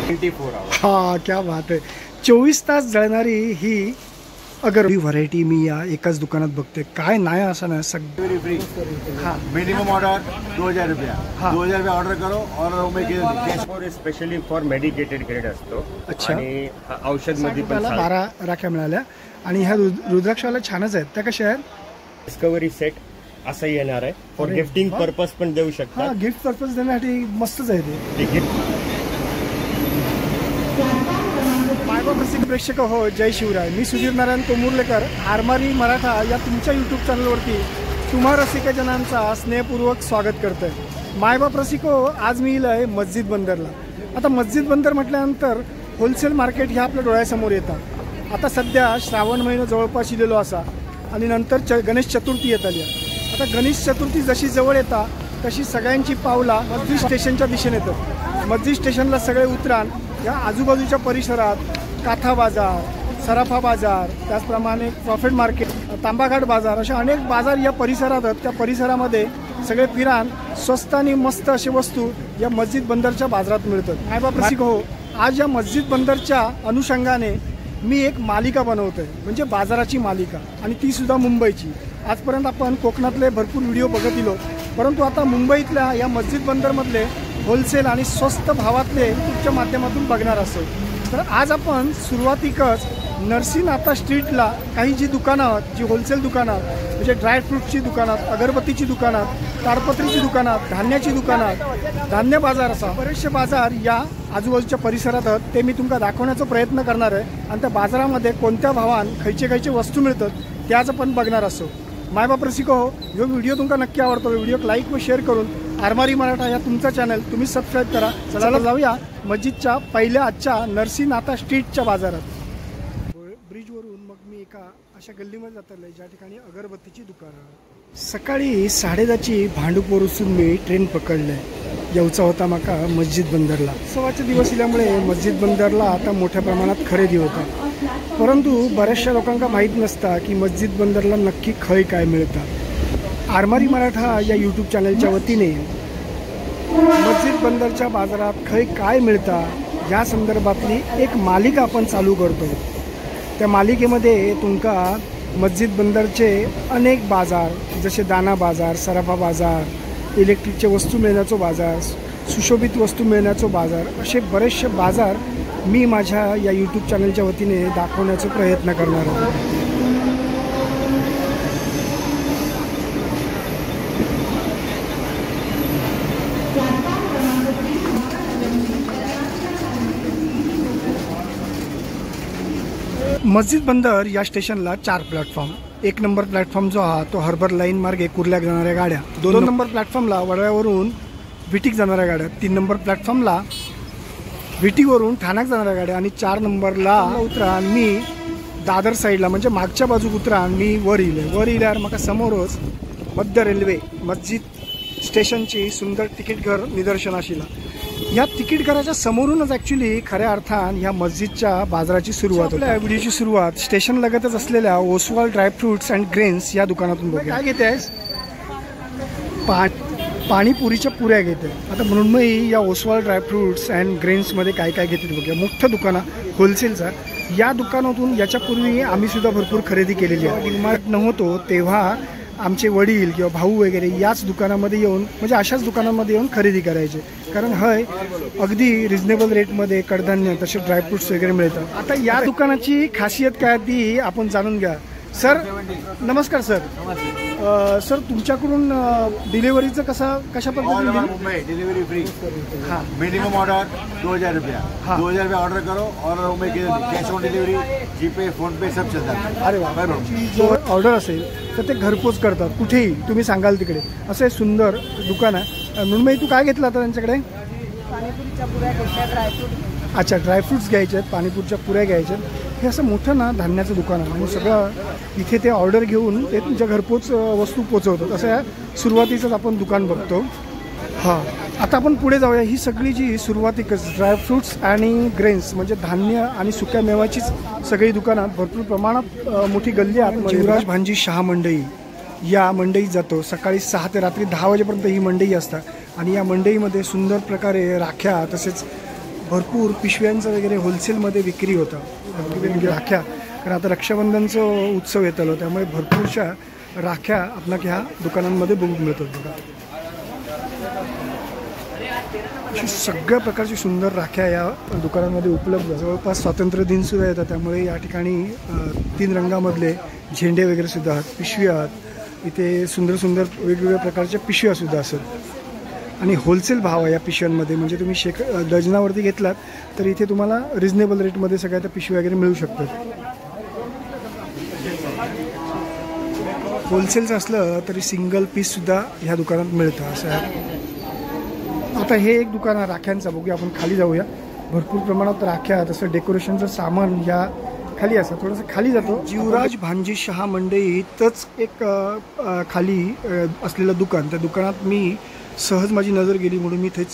24 hours. हाँ, क्या बात आहे. 24 तास जळणारी ही अगर व्हरायटी मी या एकाच दुकानात बघते. काय नाही असं नाही, सगळं फ्री. हाँ, मिनिमम ऑर्डर 2000 रुपया. हाँ. 2000 रुपया ऑर्डर करो और cash for specially for medicated grade असतो. अच्छा. आणि औषध मध्ये पण 12 राख्या मिळाल्या. आणि ह्या रुद्राक्षवाल्या छानच आहेत. त्या कशा आहेत? डिस्कवरी सेट असं येणार आहे. फॉर अरे गिफ्टिंग वा. पर्पज पण देऊ हा, शकता. गिफ्ट पर्पज देण्यासाठी मस्तच आहे ते. मायबाप रसिक प्रेक्षक हो, जय शिवराय. मी सुधीर नारायण तोमुर्लेकर, आरमारी मराठा या तुमच्या यूट्यूब चॅनलवरती तुम्हा रसिकजनांचा स्नेहपूर्वक स्वागत करतोय. मायबाप रसिक हो, आज मी येईल आहे मस्जिद बंदरला. आता मस्जिद बंदर म्हटल्यानंतर होलसेल मार्केट ह्या आपल्या डोळ्यासमोर येतात. आता सध्या श्रावण महिना जवळपास इलेलो असा आणि नंतर गणेश चतुर्थी येत आली. आता गणेश चतुर्थी जशी जवळ येता तशी सगळ्यांची पावला मस्जिद स्टेशनच्या दिशेने येतात. मस्जिद स्टेशनला सगळे उतरान या आजूबाजूच्या परिसरात काथा बाजार, सराफा बाजार, त्याचप्रमाणे प्रॉफिट मार्केट, तांबाघाट बाजार अशा अनेक बाजार या परिसरात आहेत. त्या परिसरामध्ये सगळे फिरान स्वस्त आणि मस्त असे वस्तू या मस्जिद बंदरच्या बाजारात मिळतात. मायबाप रसिक हो, आज या मस्जिद बंदरच्या अनुषंगाने मी एक मालिका बनवतोय, म्हणजे बाजाराची मालिका, आणि ती सुद्धा मुंबईची. आजपर्यंत आपण कोकणातले भरपूर व्हिडिओ बघत गेलो, परंतु आता मुंबईतल्या या मस्जिद बंदरमधले होलसेल आणि स्वस्त भावातले यूट्यूबच्या माध्यमातून बघणार असो. तर आज आपण सुरुवातीकच नरसिंहनाथा स्ट्रीटला काही जी दुकानं आहेत, जी होलसेल दुकानं म्हणजे ड्रायफ्रूटची दुकानात, अगरबत्तीची दुकानात, ताडपत्रीची दुकानात, धान्याची दुकानात, धान्य बाजार असा बरेचसे बाजार या आजूबाजूच्या परिसरात आहेत. ते मी तुमका दाखवण्याचा प्रयत्न करणार आहे. आणि त्या बाजारामध्ये कोणत्या भावान खयचे वस्तू मिळतात ते आज आपण बघणार असो. मायबाप रसिक हो, जो व्हिडिओ तुमका नक्की आवडतो व्हिडिओ लाईक व शेअर करून आरमारी मराठा या तुमचा चॅनल तुम्ही सबस्क्राईब करा. चला जाऊया मस्जिदच्या पहिल्या आजच्या नरसिंहनाथा स्ट्रीटच्या बाजारात. ब्रिजवरून मग मी एका अशा गल्लीमध्ये जातले ज्या ठिकाणी अगरबत्तीची दुकानं. सकाळी 10:30ची भांडूप वरून मी ट्रेन पकडले. येऊचा होता माका मस्जिद बंदरला. उत्सवाचे दिवस असल्यामुळे मस्जिद बंदरला आता मोठ्या प्रमाणात खरेदी होता. परंतु बऱ्याचशा लोकांना माहीत नसता की मस्जिद बंदरला नक्की खय काय मिळतं. आरमारी मराठा या यूट्यूब चॅनलच्या वतीने मस्जिद बंदरच्या बाजारात खय काय मिळतं या संदर्भातली एक मालिका आपण चालू करतो. त्या मालिकेमध्ये तुमका मस्जिद बंदरचे अनेक बाजार जसे दाना बाजार, सराफा बाजार, इलेक्ट्रिकचे वस्तू मिळण्याचो बाजार, सुशोभित वस्तू मिळण्याचो बाजार असे बरेचसे बाजार मी माझ्या या यूट्यूब चॅनलच्या वतीने दाखवण्याचा प्रयत्न करणार आहे. मस्जिद बंदर या स्टेशनला 4 प्लॅटफॉर्म. 1 नंबर प्लॅटफॉर्म जो हा तो हार्बर लाईन मार्गे कुर्ल्याक जाणाऱ्या गाड्या, 2 नंबर प्लॅटफॉर्मला वडव्यावरून विटीक जाणाऱ्या गाड्या, 3 नंबर प्लॅटफॉर्मला विटीवरून ठाण्याक जाणाऱ्या गाड्या, आणि 4 नंबरला उतरा मी दादर साईडला म्हणजे मागच्या बाजूक उतरा मी वर येयल्यावर म्हाका समोरच मध्य रेल्वे मस्जिद स्टेशनची सुंदर तिकीट घर निदर्शन आशिला. या तिकीट घराच्या समोरूनच ॲक्च्युली खऱ्या अर्थान ह्या मस्जिदच्या बाजाराची सुरुवात होते. व्हिडिओची सुरुवात स्टेशन लगतच असलेल्या ओसवाल ड्रायफ्रुट्स अँड ग्रेन्स या दुकानातून बघूया. काय घेते आहेस? पाणीपुरीच्या पुऱ्या घेते. आता म्हणून मग या ओसवाल ड्रायफ्रुट्स अँड ग्रेन्समध्ये काय काय घेते बघूया. मोठं दुकान होलसेलचा. या दुकानातून याच्यापूर्वी आम्ही सुद्धा भरपूर खरेदी केलेली आहे. डिमार्ट नव्हतो तेव्हा आमचे वडील किंवा भाऊ वगैरे याच दुकानामध्ये येऊन म्हणजे अशाच दुकानामध्ये येऊन खरेदी करायचे, कारण हय अगदी रिजनेबल रेटमध्ये कडधान्य तसे ड्रायफ्रुट्स वगैरे मिळतात. आता या दुकानाची खासियत काय ती आपण जाणून घ्या. सर नमस्कार. सर तुमच्याकडून डिलिव्हरीचं कशा पद्धतीने? Mumbai delivery free. हाँ, मिनिमम ऑर्डर 2000 रुपया. 2000 रुपया ऑर्डर करो और cash on delivery, GPay, PhonePe सब चलतात. अरे वा. जो ऑर्डर असेल तर ते घरपोच करतात कुठेही तुम्ही सांगाल तिकडे. असं सुंदर दुकान आहे. म्हणून मग तू काय घेतलं आता त्यांच्याकडे? पाणीपुरीच्या पुऱ्या घ्यायच्या, ड्रायफ्रूट. अच्छा, ड्रायफ्रुट्स घ्यायचे आहेत, पाणीपुरीच्या पुऱ्या घ्यायच्या. हे असं मोठं ना धान्याचं दुकान आहे आणि सगळं इथे ते ऑर्डर घेऊन ते तुमच्या घरपोच वस्तू पोचवतात. असं सुरुवातीचंच आपण दुकान बघतो. हां, आता आपण पुढे जाऊया. ही सगळी जी सुरुवातीकच ड्रायफ्रुट्स आणि ग्रेन्स म्हणजे धान्य आणि सुक्या मेवाचीच सगळी दुकानात भरपूर प्रमाणात मोठी गल्ली आहे. शिवराज भांजी शहा मंडई या मंडईत जातो. सकाळी 6 ते रात्री 10 वाजेपर्यंत ही मंडई असतात आणि या मंडईमध्ये सुंदर प्रकारे राख्या तसेच भरपूर पिशव्यांचं वगैरे होलसेलमध्ये विक्री होतं. वेगवेगळ्या राख्या, कारण आता रक्षाबंधनचं उत्सव येतलो त्यामुळे भरपूरशा राख्या आपल्याला ह्या दुकानांमध्ये बघूक मिळतात बघा. अशी सगळ्या प्रकारची सुंदर राख्या या दुकानांमध्ये उपलब्ध. जवळपास स्वातंत्र्य दिन सुद्धा येतात त्यामुळे या ठिकाणी 3 रंगामधले झेंडे वगैरे सुद्धा आहेत, पिशवी आहेत. इथे सुंदर सुंदर वेगवेगळ्या प्रकारच्या पिशव्या सुद्धा असतात आणि होलसेल भाव आहे या पिशव्यांमध्ये. म्हणजे तुम्ही डझनावरती घेतलात तर इथे तुम्हाला रिजनेबल रेटमध्ये सगळ्या त्या पिशव्या वगैरे मिळू शकतात. होलसेलचं असलं तरी सिंगल पीससुद्धा ह्या दुकानात मिळतं असं आहे. आता हे एक दुकान आहे राख्यांचं, बघूया आपण खाली जाऊया. भरपूर प्रमाणात राख्या, तसं डेकोरेशनचं सामान या खाली असं थोडंसं खाली जातो. जीवराज भांजी शहा मंडईतच एक खाली असलेलं दुकान, त्या दुकानात मी सहज माझी नजर गेली म्हणून मी इथे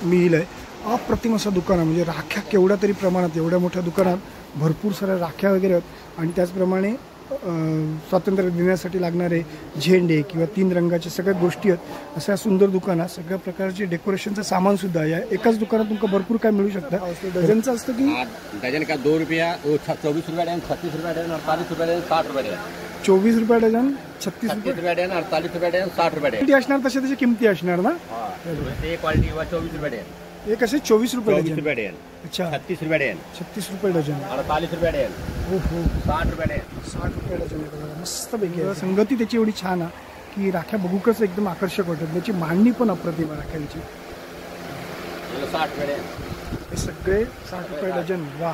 मी येईल आहे. अप्रतिम असं दुकान आहे. म्हणजे राख्या केवढ्या तरी प्रमाणात, एवढ्या मोठ्या दुकानात भरपूर साऱ्या राख्या वगैरे आहेत आणि त्याचप्रमाणे स्वातंत्र्य दिनासाठी लागणारे झेंडे किंवा 3 रंगाच्या सगळ्या गोष्टी आहेत. अशा सुंदर दुकानात सगळ्या प्रकारचे डेकोरेशनचं सामान सुद्धा या एकाच दुकानात तुमका भरपूर काय मिळू शकतं. डझनचं असतं की डजन का 2 रुपया, 24 रुपया डजन, 36 रुपया डजन, 48 रुपया डजन, 60 रुपया डजन. 24 रुपया डझन, 36 रुपया डजन, 48 रुपया डजन, 60 रुपया डजन. किती असणार तशा त्याची किमती असणार ना. ते क्वालिटी 24 रुपया डजन. हे कसे 24 रुपये 24 रुपया डजन. अच्छा, 36 रुपया डजन, 36 रुपये डझन, 48 रुपया डजन, हो हो, 60 रुपया डजन. 60 रुपये डझन. मस्त पैकी संगती त्याची एवढी छान आहे की राख्या बघूकच एकदम आकर्षक वाटत. त्याची मांडणी पण अप्रतिम आहे राख्यांची. 60 रुपया डजन. हे सगळे 60 रुपये डझन. वा,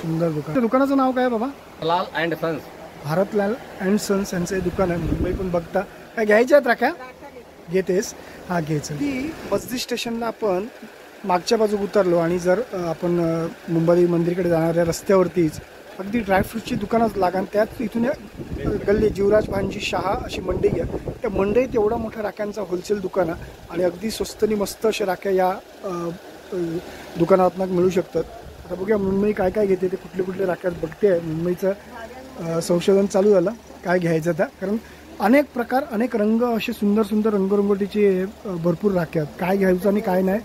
सुंदर दुकान. दुकानाचं नाव काय बाबा? Lal and sons. Bharatlal and sons यांचं हे दुकान आहे. मुंबई पण बघता. काय घ्यायच्या आहेत राख्या? घेतेस? हा, घ्यायचं. ती बसदी स्टेशनला आपण मागच्या बाजूक उतरलो आणि जर आपण मुंबई मंदिरकडे जाणाऱ्या रस्त्यावरतीच अगदी ड्रायफ्रूटची दुकानच लागा, त्यात इथून गल्ली जीवराज भांजी शहा अशी मंडई आहे. त्या मंडईत एवढा मोठ्या राख्यांचा होलसेल दुकान आहे आणि अगदी स्वस्त आणि मस्त अशा राख्या या दुकानात मिळू शकतात. आता बघूया मुंबई काय काय घेते, ते कुठले कुठले राख्या बघते आहे. मुंबईचं संशोधन चालू झालं काय घ्यायचं त्या, कारण अनेक प्रकार, अनेक रंग, असे सुंदर सुंदर रंगरंगोटीचे भरपूर राख्या आहेत. काय घ्यायचं आणि काय नाही,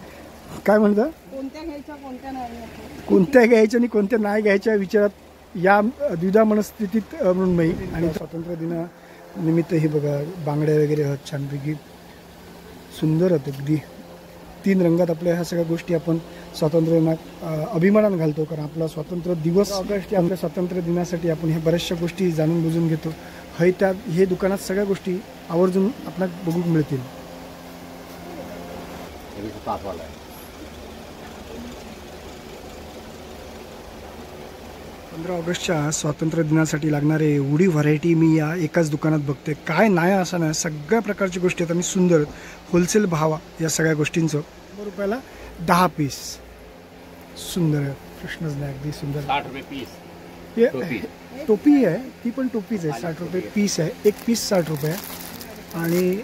काय म्हणतं, कोणत्या घ्यायच्या कोणत्या नाही, कोणत्या घ्यायच्या आणि कोणत्या नाही घ्यायच्या विचारात या द्विधा मनस्थितीत मृण्मयी. आणि स्वातंत्र्य दिनानिमित्त हे बघा बांगड्या वगैरे आहेत छानपैकी, सुंदर आहेत अगदी. 3 रंगात आपल्या ह्या सगळ्या गोष्टी आपण स्वातंत्र्य दिनात अभिमानानं घालतो, कारण आपला स्वातंत्र्य दिवस ऑगस्ट, आपल्या स्वातंत्र्य दिनासाठी आपण ह्या बऱ्याचशा गोष्टी जाणून बुजून घेतो. हे दुकानात सगळ्या गोष्टी आवर्जून आपल्याला बघूक मिळतील. 15 ऑगस्टच्या स्वातंत्र्य दिनासाठी लागणारे एवढी व्हरायटी मी या एकाच दुकानात बघते. काय नाही असं नाही, सगळ्या प्रकारच्या गोष्टी आहेत आणि सुंदर होलसेल भाव या सगळ्या गोष्टींचं. 100 रुपयाला 10 पीस. सुंदर आहे, प्रश्नच नाही, अगदी सुंदर. 60 रुपये पीस. हे टोपी आहे, ती पण टोपीच आहे. 60 रुपये पीस आहे, एक पीस 60 रुपये आहे. आणि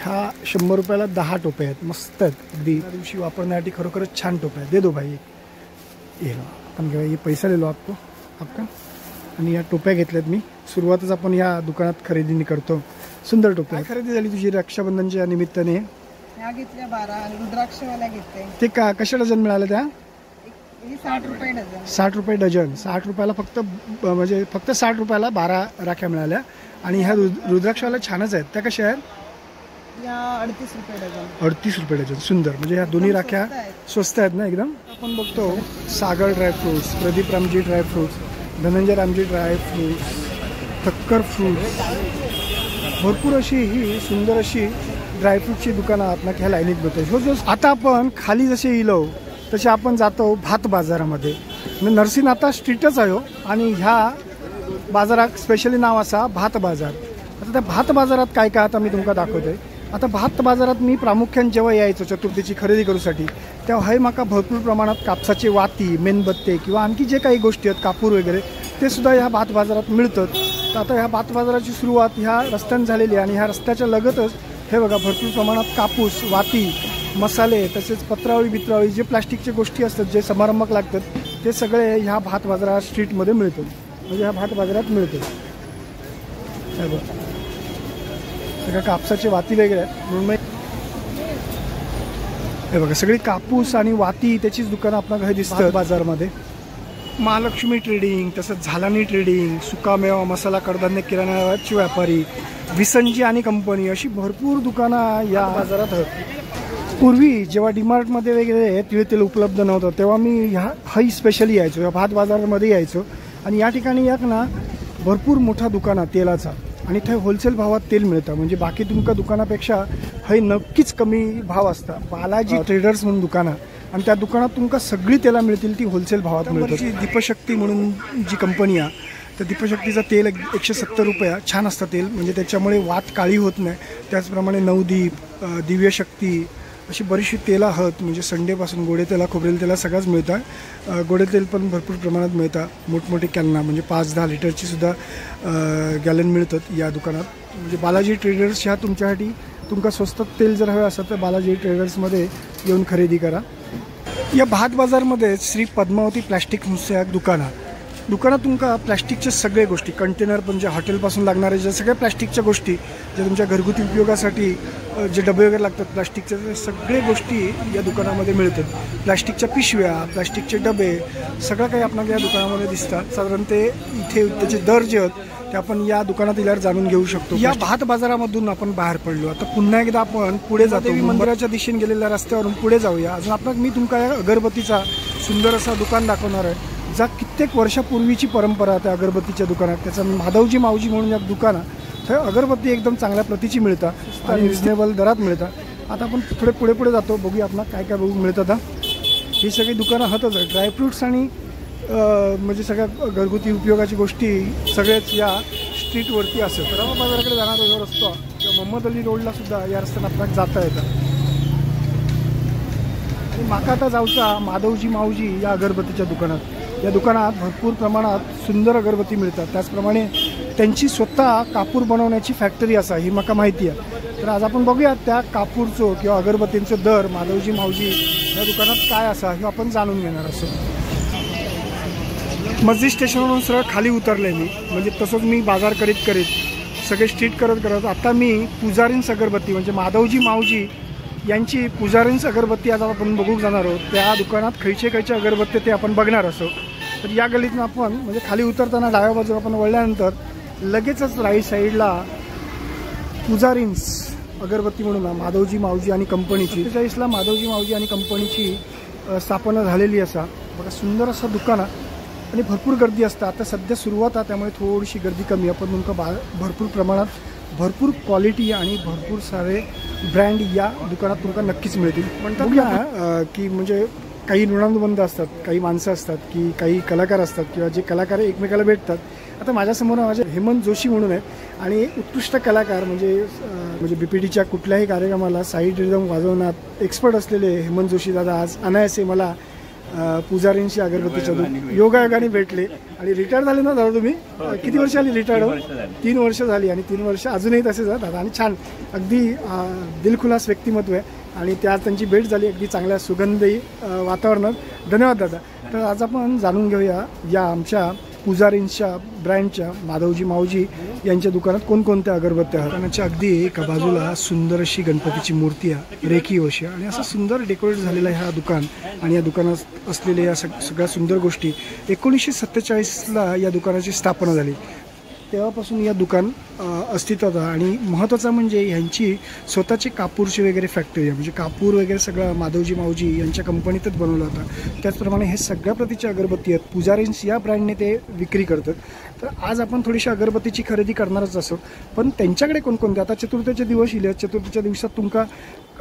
हा 100 रुपयाला 10 टोप्या आहेत. मस्त आहेत अगदी, त्या दिवशी वापरण्यासाठी खरोखरच छान टोप्या आहेत. दे दो भाई, ये लो आपण घेऊया, ये पैसा ले लो आपको आपका. आणि या टोप्या घेतल्यात मी. सुरुवातच आपण या दुकानात खरेदी करतो. सुंदर टोप्या. काय खरेदी झाली तुझी रक्षाबंधनच्या निमित्ताने? ह्या घेतल्या 12 आणि रुद्राक्षवाल्या घेतले. ते कशा डझन मिळाल्या त्या? 60 रुपये डझन. 60 रुपये डझन. 60 रुपयाला फक्त, म्हणजे फक्त 60 रुपयाला 12 राख्या मिळाल्या. आणि ह्या रुद्राक्षवाल्या छानच आहेत. त्या कशा आहेत? या 38 रुपये डझन. 38 रुपये डझन. सुंदर, म्हणजे ह्या दोन्ही राख्या स्वस्त आहेत ना एकदम. आपण बघतो Sagar dry fruits, Pradeep Ramji dry fruits, Dhananjay Ramji dry fruits, Thakkar fruits, भरपूर अशी ही सुंदर अशी ड्रायफ्रूटची दुकानं आपण ह्या लाईनीत बघतो. आता आपण खाली जसे येलो तसे आपण जातो भात बाजारामध्ये. नरसिंहनाथा स्ट्रीटच आहे आणि ह्या बाजारात स्पेशली नाव असा भात बाजार. आता त्या भात बाजारात काय काय आता मी तुमका दाखवतोय. आता भात बाजारात मी प्रामुख्याने जेव्हा यायचो चतुर्थीची खरेदी करूसाठी, तेव्हा हे माका भरपूर प्रमाणात कापसाचे वाती, मेणबत्ते किंवा आणखी जे काही गोष्टी आहेत कापूर वगैरे, ते सुद्धा ह्या भात बाजारात मिळतात. तर आता ह्या भात बाजाराची सुरुवात ह्या रस्त्याने झालेली आहे आणि ह्या रस्त्याच्या लगतच हे बघा भरपूर प्रमाणात कापूस, वाती, मसाले, तसेच पत्रावळी बित्रावळी, जे प्लास्टिकच्या गोष्टी असतात जे समारंभात लागतात, ते सगळे ह्या भात बाजारात स्ट्रीटमध्ये मिळतात. म्हणजे ह्या भात बाजारात मिळतात. हे बघा सगळ्या कापसाचे वाती वगैरे आहेत. म्हणून हे बघा सगळी कापूस आणि वाती त्याचीच दुकानं आपल्याला हे दिसतात बाजारमध्ये. महालक्ष्मी ट्रेडिंग, तसंच झालानी ट्रेडिंग, सुकामेवा, मसाला, कडधान्य, किराणाची व्यापारी, विसंजी आणि कंपनी अशी भरपूर दुकानं या बाजारात आहेत. पूर्वी जेव्हा डीमार्टमध्ये वगैरे तिळ तेल उपलब्ध नव्हतं तेव्हा मी हाही स्पेशली यायचो, या भात बाजारामध्ये यायचो. आणि या ठिकाणी एक ना भरपूर मोठा दुकान आहे तेलाचा आणि थंय होलसेल भावात तेल मिळतं. म्हणजे बाकी तुमका दुकानापेक्षा हे नक्कीच कमी भाव असता. बालाजी ट्रेडर्स म्हणून दुकान आहे आणि त्या दुकानात तुमका सगळी तेला मिळतील ती होलसेल भावात मिळतात. दीपशक्ती म्हणून जी कंपनी आहे तर दीपशक्तीचं तेल 170 रुपये छान असतं तेल, म्हणजे त्याच्यामुळे वात काळी होत नाही. त्याचप्रमाणे नवदीप, दिव्यशक्ती अशी बरीचशी तेलं आहेत. म्हणजे संडेपासून गोडे तेला, खोबरेल तेला सगळंच मिळतं. गोडे तेल पण भरपूर प्रमाणात मिळतं. मोठमोठे कॅलना म्हणजे 5-10 लिटरची सुद्धा गॅलन मिळतात या दुकानात. म्हणजे बालाजी ट्रेडर्स ह्या तुमच्यासाठी तुमका स्वस्तात तेल जर हवं असेल तर बालाजी ट्रेडर्समध्ये येऊन खरेदी करा. या भात बाजारमध्ये श्री पद्मावती प्लॅस्टिकचं एक दुकान आहे. दुकानात तुमका प्लॅस्टिकच्या सगळ्या गोष्टी, कंटेनर पण जे हॉटेलपासून लागणारे ज्या सगळ्या प्लॅस्टिकच्या गोष्टी, ज्या तुमच्या घरगुती उपयोगासाठी जे डबे वगैरे लागतात प्लॅस्टिकच्या, त्या सगळ्या गोष्टी या दुकानामध्ये मिळतात. प्लॅस्टिकच्या पिशव्या, प्लॅस्टिकचे डबे, सगळं काही आपल्याला या दुकानामध्ये दिसतात. साधारण ते इथे त्याचे दर जे आहेत ते आपण या दुकानात इल्यावर जाणून घेऊ शकतो. या भात बाजारामधून आपण बाहेर पडलो. आता पुन्हा एकदा आपण पुढे जातो. मंदिराच्या दिशेने गेलेल्या रस्त्यावरून पुढे जाऊया. अजून आपण मी तुमका या अगरबत्तीचा सुंदर असा दुकान दाखवणार आहे, ज्या कित्येक वर्षापूर्वीची परंपरा त्या अगरबत्तीच्या दुकानात. त्याचं माधवजी माऊजी म्हणून एक दुकान आहे. तर अगरबत्ती एकदम चांगल्या प्रतीची मिळतात आणि रिजनेबल दरात मिळतात. आता आपण थोडे पुढे जातो, बघूया आपल्याला काय काय बघू मिळतात. ही सगळी दुकानं हातच आहे. ड्रायफ्रूट्स आणि म्हणजे सगळ्या घरगुती उपयोगाची गोष्टी सगळ्याच या स्ट्रीटवरती असतात. रवा बाजाराकडे जाणारा जो रस्ता किंवा मोहम्मद अली रोडला सुद्धा या रस्त्यानं आपल्याला जाता येतं. आणि माका आता जाऊचा माधवजी माऊजी या अगरबत्तीच्या दुकानात. या दुकानात भरपूर प्रमाणात सुंदर अगरबत्ती मिळतात. त्याचप्रमाणे त्यांची स्वतः कापूर बनवण्याची फॅक्टरी असा ही माका माहिती आहे. तर आज आपण बघूया त्या कापूरचं किंवा अगरबत्तींचं दर माधवजी माऊजी या दुकानात काय असा हे आपण जाणून घेणार असो. मस्जिद स्टेशनवरून सरळ खाली उतरले मी, म्हणजे तसंच मी बाजार करीत सगळे स्ट्रीट करत आता मी पुजारींस अगरबत्ती म्हणजे माधवजी माऊजी यांची पुजारींस अगरबत्ती आज आपण बघू जाणार आहोत. त्या दुकानात खयचे अगरबत्ती ते आपण बघणार असो. तर या गल्लीतून आपण म्हणजे खाली उतरताना डाव्या बाजूला आपण वळल्यानंतर लगेचच राईट साईडला पुजारींस अगरबत्ती म्हणून माधवजी माऊजी आणि कंपनीची 47ला माधवजी माऊजी आणि कंपनीची स्थापना झालेली असा. बघा सुंदर असं दुकान आहे आणि भरपूर गर्दी असते. आता सध्या सुरुवात आहे त्यामुळे थोडीशी गर्दी कमी आहे, पण तुमका भरपूर प्रमाणात भरपूर क्वालिटी आणि भरपूर सारे ब्रँड या दुकानात तुमका नक्कीच मिळतील. म्हणतात ना की म्हणजे काही ऋणानुबंध असतात, काही माणसं असतात, की काही कलाकार असतात किंवा जे कलाकार एकमेकाला भेटतात. आता माझ्यासमोर माझे हेमंत जोशी म्हणून आहेत आणि उत्कृष्ट कलाकार म्हणजे BPTच्या कुठल्याही कार्यक्रमाला साईड रिदम वाजवण्यात एक्सपर्ट असलेले हेमंत जोशी दादा आज अनायासे मला पुजारींशी अगरबत्तीच्या योगायोगाने भेटले. आणि रिटायर झाले ना दादा तुम्ही? किती वर्ष आली रिटायर्ड? 3 वर्ष झाली. आणि 3 वर्ष अजूनही तसेच आहे दादा. आणि छान अगदी दिलखुलास व्यक्तिमत्व आहे आणि त्या त्यांची भेट झाली अगदी चांगल्या सुगंधी वातावरणात. धन्यवाद दादा. तर आज आपण जाणून घेऊया या आमच्या पुजारींच्या ब्रँडच्या माधवजी माऊजी यांच्या दुकानात कोणकोणत्या अगरबत्त्या आहेत. दुकानाच्या अगदी एका बाजूला सुंदर अशी गणपतीची मूर्ती आहे, रेखी अशी, आणि असं सुंदर डेकोरेट झालेलं आहे हा दुकान. आणि या दुकानात असलेल्या या सगळ्या सुंदर गोष्टी 1947ला या दुकानाची स्थापना झाली. तेव्हापासून या दुकान अस्तित्वात आहे. आणि महत्त्वाचं म्हणजे ह्यांची स्वतःची कापूरची वगैरे फॅक्टरी आहे. म्हणजे कापूर वगैरे सगळं माधवजी माऊजी यांच्या कंपनीतच बनवलं होतं. त्याचप्रमाणे हे सगळ्या प्रतीच्या अगरबत्ती आहेत. पुजारींस या ब्रँडने ते विक्री करतात. तर आज आपण थोडीशी अगरबत्तीची खरेदी करणारच असो. पण त्यांच्याकडे कोणकोणते आता चतुर्थीचे दिवस येले, चतुर्थीच्या दिवसात तुमका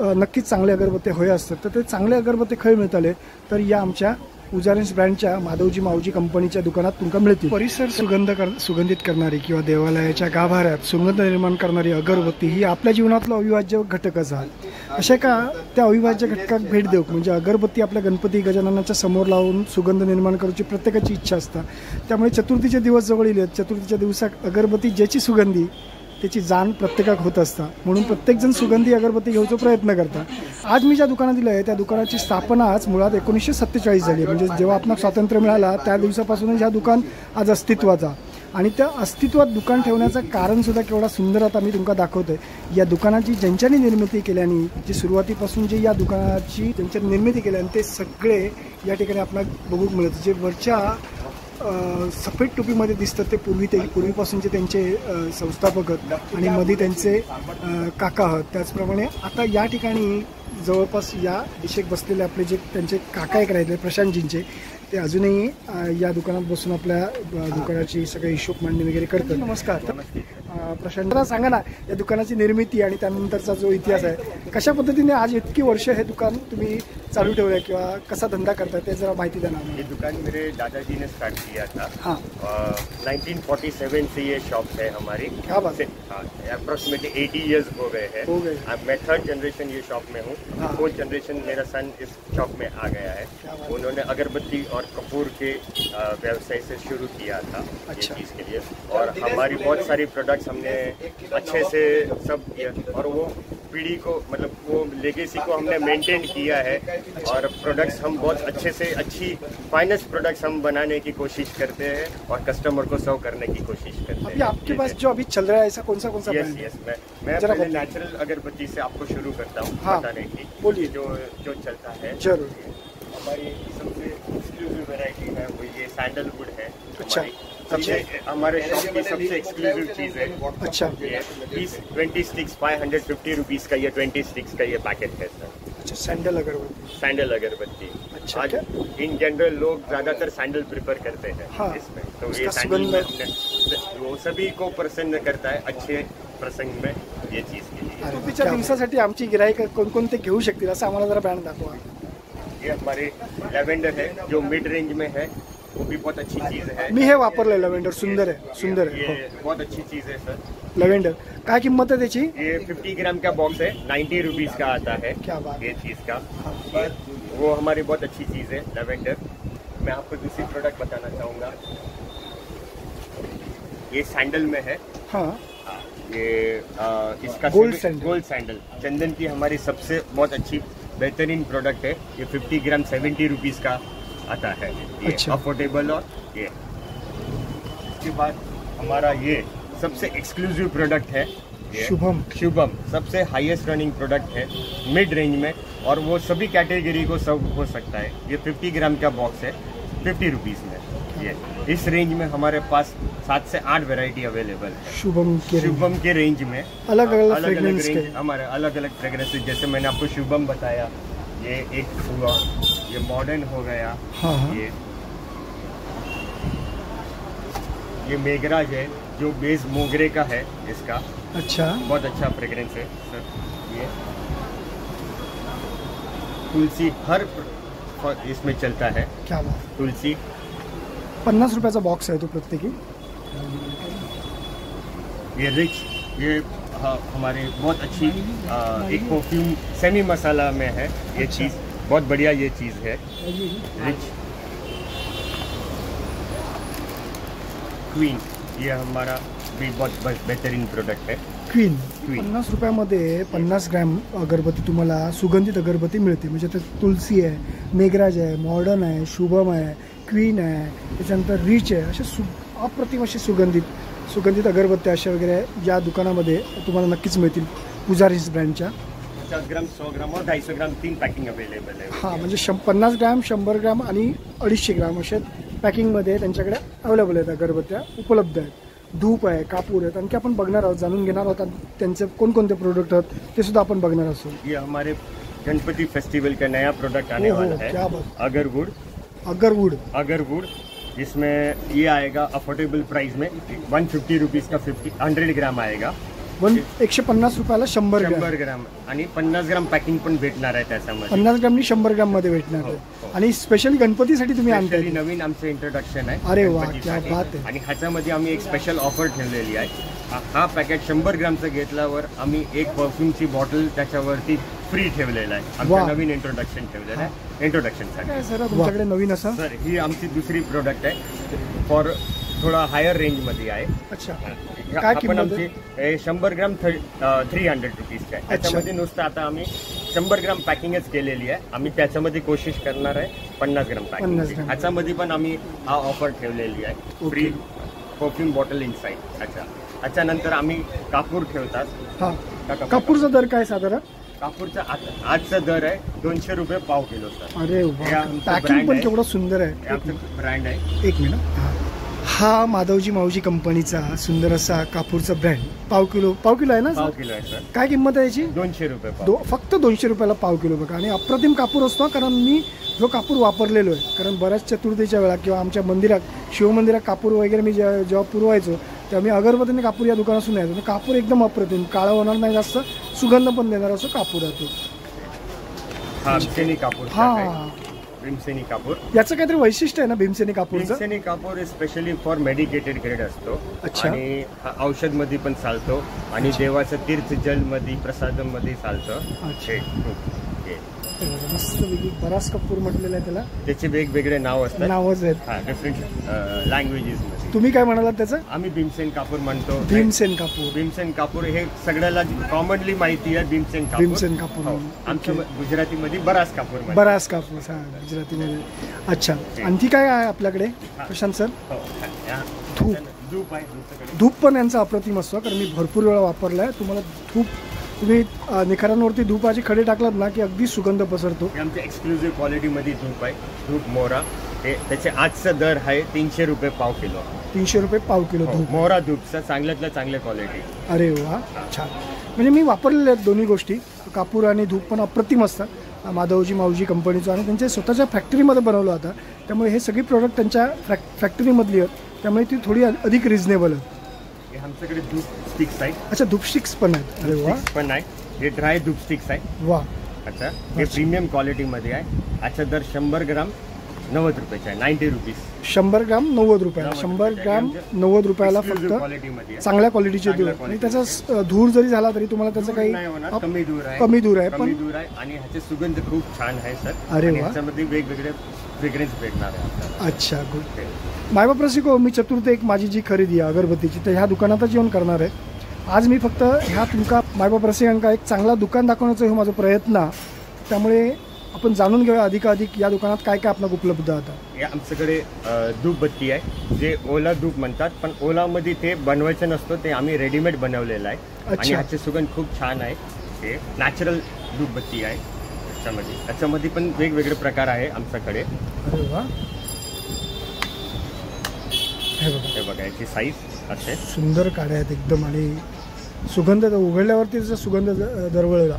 नक्कीच चांगले अगरबत्ती हवे असतात. तर ते चांगले अगरबत्ती खय मिळताले तर या आमच्या पुजारींस ब्रँडच्या माधवजी माऊजी कंपनीच्या दुकानात तुमका मिळतील. परिसर सुगंधित करणारी किंवा देवालयाच्या गाभाऱ्यात सुगंध निर्माण करणारी अगरबत्ती ही आपल्या जीवनातला अविभाज्य घटकच आहे. अशा का त्या अविभाज्य घटकाक भेट देऊ म्हणजे अगरबत्ती आपल्या गणपती गजाननाच्या समोर लावून सुगंध निर्माण करायची प्रत्येकाची इच्छा असते. त्यामुळे चतुर्थीचे दिवस जवळ येले. चतुर्थीच्या दिवसात अगरबत्ती ज्याची सुगंधी त्याची जाण प्रत्येकाक होत असता. म्हणून प्रत्येकजण सुगंधी अगरबत्ती घेऊचा प्रयत्न करता. आज मी ज्या दुकानात दिलं आहे त्या दुकानाची स्थापना आज मुळात 1947 झाली. म्हणजे जेव्हा आपल्याला स्वातंत्र्य मिळाला त्या दिवसापासूनच ह्या दुकान आज अस्तित्वाचा. आणि त्या अस्तित्वात दुकान ठेवण्याचं कारण सुद्धा केवढा सुंदर आता मी तुमका दाखवतोय. या दुकानाची ज्यांच्यानी निर्मिती केल्याने जी सुरुवातीपासून जे या दुकानाची ज्यांच्या निर्मिती केल्याने ते सगळे या ठिकाणी आपल्याला बघूक मिळत. जे वरच्या सफेद टोपीमध्ये दिसतात ते पूर्वीपासूनचे त्यांचे संस्थापक आहेत आणि मध्ये त्यांचे काका आहेत. त्याचप्रमाणे आता या ठिकाणी जवळपास या दिशेक बसलेले आपले जे त्यांचे काका एक राहिले प्रशांतजींचे, ते अजूनही या दुकानात बसून आपल्या दुकानाची सगळे हिशोब मांडणी वगैरे करतात. नमस्कार प्रशांतला सांगा ना, या दुकानाची निर्मिती आणि त्यानंतरचा जो इतिहास आहे, कशा पद्धतीने आज इतकी वर्ष हे दुकान तुम्ही चालू ठेवलं आहे किंवा कसा धंदा करताय ते जरा माहिती द्या ना. ये दुकान मेरे दादाजी ने स्टार्ट किया था. हाँ 1947 से ये शॉप है हमारी. क्या बात है. अप्रोक्सीमेटली 80 इयर्स हो गए हैं. मैं 3rd जनरेशन ये शॉप में हूँ. 4th जनरेशन मेरा सन इस शॉप में आ गया है. उन्होंने अगरबत्ती और कपूर के व्यवसाय से शुरू किया था ये चीज़ के लिए. और हमारी बहुत सारी प्रोडक्ट्स हमने अच्छे से सब किया और वो पीढ़ी को मतलब वो लेगेसी को हमने मेंटेन किया है. और प्रोडक्ट्स हम बहुत अच्छे से अच्छी फाइनेस्ट प्रोडक्ट्स हम बनाने की कोशिश करते हैं और कस्टमर को सर्व करने की कोशिश करते हैं. अभी आपके पास जो अभी चल रहा है ऐसा कौन सा यस यस मैं पहले नेचुरल अगरबत्ती से आपको शुरू करता हूँ बताने की. बोलिए. जो चलता है जरूर. हमारी सबसे एक्सक्लूसिव वैरायटी है वो ये सैंडलवुड है. अच्छा. सबसे हमारे शॉप की सबसे एक्सक्लूसिव चीज़ है. अच्छा. ये 20 स्टिक्स 550 रुपीज़ का ये 20 स्टिक्स का ये पैकेट है सर. अच्छा. सैंडल अगरबत्ती. अच्छा. आज इन जनरल लोग ज्यादातर सैंडल प्रिफर करते हैं. हाँ. इसमें तो ये सैंडल में हमने वो सभी को प्रसन्न करता है अच्छे प्रसंग में ये चीज़ के लिए. टोपीच्या दिवसासाठी आमची गिराईक कोणकोणते घेऊ शकतील असं आम्हाला जरा ब्रँड दाखवा. ये हमारे लेवेंडर है जो मिड रेंज में है, वो भी बहुत अच्छी चीज़ है. मी हे वापरलंय लेव्हेंडर. सुंदर आहे. ये बहुत अच्छी चीज़ है सर. लेव्हेंडर काय किंमत आहे त्याची. ये 50 ग्राम का बॉक्स है. 90 रुपीज़ का आता है. क्या बात. ये चीज़ का वो हमारी बहुत अच्छी चीज़ है लेवेंडर. मैं आपको दूसरी प्रोडक्ट बताना चाहूँगा. ये सैंडल में है. हाँ. ये इसका गोल्ड सैंडल चंदन की हमारी सबसे बहुत अच्छी बेहतरीन प्रोडक्ट है. ये 50 ग्राम 70 रुपीज़ का आता है. ये अच्छा. अफोर्डेबल और ये. इसके बाद हमारा ये सबसे एक्सक्लूसिव प्रोडक्ट है शुभम सबसे हाईएस्ट रनिंग प्रोडक्ट है मिड रेंज में और वो सभी कैटेगरी को सब हो सकता है. ये 50 ग्राम का बॉक्स है 50 रुपीज़ में. ये इस रेंज में हमारे पास 7 से 8 वैरायटी अवेलेबल है शुभम के रेंज में. अलग अलग रेंज हमारे अलग अलग फ्रेग्रेंसेस. जैसे मैंने आपको शुभम बताया, ये एक हुआ, ये मॉडर्न हो गया. हाँ. ये मेघराज है जो बेस मोगरे का है इसका. अच्छा. बहुत अच्छा फ्रेग्रेंस है सर. ये तुलसी हर इसमें चलता है. क्या बात. तुलसी 50 रुपयाचा बॉक्स आहे तो प्रत्येकी. ये रिच ये हमारे बहुत अच्छी एक परफ्यूम सेमी मसाला में है ये चीज़. बहुत बढ़िया ये चीज़ है रिच. क्वीन ये हमारा भी बहुत बेहतरीन प्रोडक्ट है. क्वीन 50 रुपयामध्ये 50 ग्रॅम अगरबत्ती तुम्हाला सुगंधित अगरबत्ती मिळते. म्हणजे ते तुलसी आहे, मेघराज आहे, मॉडर्न आहे, शुभम आहे, क्वीन आहे, त्याच्यानंतर रिच आहे. असे अप्रतिम असे सुगंधित अगरबत्त्या अशा वगैरे या दुकानामध्ये तुम्हाला नक्कीच मिळतील पुजारीज ब्रँडच्या. 50 ग्राम 100 ग्राम और 250 ग्राम 3 पैकिंग अवेलेबल है. हां म्हणजे 50 ग्रॅम 100 ग्रॅम आणि 250 ग्रॅम अशा पॅकिंगमध्ये त्यांच्याकडे अवेलेबल आहेत अगरबत्त्या उपलब्ध आहेत. धूप आहे, कापूर आहेत. आणखी आपण बघणार आहोत, जाणून घेणार आहोत त्यांचे कोणकोणते प्रोडक्ट आहेत ते सुद्धा आपण बघणार आहोत. ये हमारे गणपति फेस्टिवल का नया प्रोडक्ट आने वाला है. क्या बात. अगरवुड जिसमें ये आएगा अफोर्डेबल प्राइस में 150 रुपीज़ का 100 ग्राम आएगा. 150 रुपयाला 100 ग्राम आणि 50 ग्राम पॅकिंग पण भेटणार आहे त्याच्यामध्ये. 50 ग्रामनी 100 ग्राम मध्ये भेटणार आहे. आणि स्पेशली गणपतीसाठी तुम्ही आणताय. नवीन आमचं इंट्रोडक्शन आहे. अरे वा क्या बात आहे. आणि ह्याच्यामध्ये आम्ही एक स्पेशल ऑफर ठेवलेली आहे. हा पॅकेट 100 ग्रामचं घेतल्यावर आम्ही एक परफ्यूमची बॉटल त्याच्यावरती फ्री ठेवलेला आहे. आमचं नवीन इंट्रोडक्शन ठेवलेलं आहे इंट्रोडक्शनसाठी. सर तुमच्याकडे नवीन असं. सर ही आमची दुसरी प्रोडक्ट आहे फॉर थोडा हायर रेंजमध्ये आहे. अच्छा. काय किंमत आहे. 100 ग्राम 300 रुपीजची आहे. त्याच्यामध्ये नुसतं आता आम्ही 100 ग्राम पॅकिंगच केलेली आहे. आम्ही त्याच्यामध्ये कोशिश करणार आहे 50 ग्राम पॅकिंग. ह्याच्यामध्ये पण आम्ही हा ऑफर ठेवलेली आहे फ्री परफ्यूम बॉटल इनसाइड. अच्छा. त्याच्यानंतर आम्ही कापूर ठेवतात. हा, कापूरचा दर काय साधारण? कापूरचा आजचा दर आहे 200 रुपये पाव किलो सर. अरे वा, पॅकिंग पण केवढं सुंदर आहे. आमचं ब्रँड आहे. एक मिनिट. हा माधवजी माऊजी कंपनीचा सुंदर असा कापूरचा ब्रँड. पाव किलो आहे ना? पाव किलो आहे सर. काय किंमत आहे याची? 200 रुपये. फक्त 200 रुपयाला पाव किलो. बघा, आणि अप्रतिम कापूर असतो. कारण मी जो कापूर वापरलेलो आहे, कारण बऱ्याच चतुर्थीच्या वेळा किंवा आमच्या मंदिरात, शिवमंदिरात कापूर वगैरे मी जेव्हा पुरवायचो तेव्हा मी अगरबत्तीने कापूर या दुकानातून यायचो. कापूर एकदम अप्रतिम, काळा होणार नाही जास्त, सुगंध पण देणार असं कापूर आहे तो. भीमसेनी कापूर. हा, भीमसेनी कापूर. याचं काहीतरी वैशिष्ट्य आहे ना भीमसेनी कापूरचं? भीमसेनी कापूर स्पेशली फॉर मेडिकेटेड ग्रेड असतो. अच्छा. आणि औषध मध्ये पण चालतो आणि देवाचं तीर्थ जल मध्ये प्रसादम मध्ये चालतं. मस्त वेगळी बराच कापूर म्हटलेला आहे त्याला. त्याचे वेगवेगळे नाव असतात. नावच आहेत डिफरंट लँग्वेजेस मध्ये. तुम्ही काय म्हणालात त्याचं? आम्ही भीमसेन कापूर म्हणतो. भीमसेन कापूर. भीमसेन कापूर हे सगळ्याला कॉमनली माहिती आहे. भीमसेन कापूर. आमच्या गुजरातीमध्ये बराच कापूर. बराच कापूर गुजरातीमध्ये. अच्छा, आणखी काय आहे आपल्याकडे प्रशांत सर? धूप आहे. धूप पण यांचा अप्रतिम असतो, कारण मी भरपूर वेळा वापरलाय. तुम्हाला धूप, तुम्ही निखारांवरती धूपाचे खडे टाकलात ना की अगदी सुगंध पसरतो. आमच्या एक्सक्लुझिव्ह क्वालिटीमध्ये धूप आहे. धूप मोहरा. त्याचे आजचा दर आहे 300 रुपये पाव किलो. 300 रुपये पाव किलो धूप. मोहरा धूपचा चांगल्यातल्या चांगल्या क्वालिटी. अरे वा, छान. म्हणजे मी वापरलेले आहेत दोन्ही गोष्टी. कापूर आणि धूप पण अप्रतिम असतात माधवजी माऊजी कंपनीचं, आणि त्यांच्या स्वतःच्या फॅक्टरीमध्ये बनवलं होतं. त्यामुळे हे सगळी प्रोडक्ट त्यांच्या फॅक्टरीमधली आहेत, त्यामुळे ती थोडी अधिक रिझनेबल आहे. आमच्याकडे धूप स्टिक्स आहेत. अच्छा, धूप स्टिक्स पण आहेत. अरे वा. पण आहे. हे ड्राय धूप स्टिक्स आहे. वा. अच्छा, हे प्रीमियम क्वालिटीमध्ये आहे. याचा दर 100 ग्राम 90 रुपयाचा आहे. 90 रुपीज. 100 ग्राम 90 रुपयाला. 100 ग्राम 90 रुपयाला फक्त चांगल्या क्वालिटीचे धूर. आणि त्याचा धूर जरी झाला तरी तुम्हाला त्याचं काही कमी धूर आहे. पण आणि ह्याचे सुगंध खूप छान आहे सर. अरे वा. याच्यामध्ये वेगवेगळे फ्रेग्रन्स भेटणार आहे. अच्छा, गुड. मायबाप रसिको, मी चतुर्थ एक माझी जी खरेदी आहे अगरबत्तीची, तर ह्या दुकानातच येऊन करणार आहे. आज मी फक्त ह्या तुमका मायबाप रसिकांका एक चांगला दुकान दाखवण्याचा हा माझा प्रयत्न आहे. त्यामुळे आपण जाणून घेऊया अधिकाधिक या दुकानात काय काय आपल्याला उपलब्ध आता. आमच्याकडे धूपबत्ती आहे, जे ओला धूप म्हणतात, पण ओलामध्ये ते बनवायचं नसतं, ते आम्ही रेडीमेड बनवलेलं आहे. आणि ह्याचे सुगंध खूप छान आहे. हे नॅचरल धूपबत्ती आहे. त्याच्यामध्ये पण वेगवेगळे प्रकार आहे आमच्याकडे. अरे वा. हे बघा, याची साईज असे सुंदर काड्या आहेत एकदम, आणि सुगंध उघडल्यावरती त्याचा सुगंध दरवळला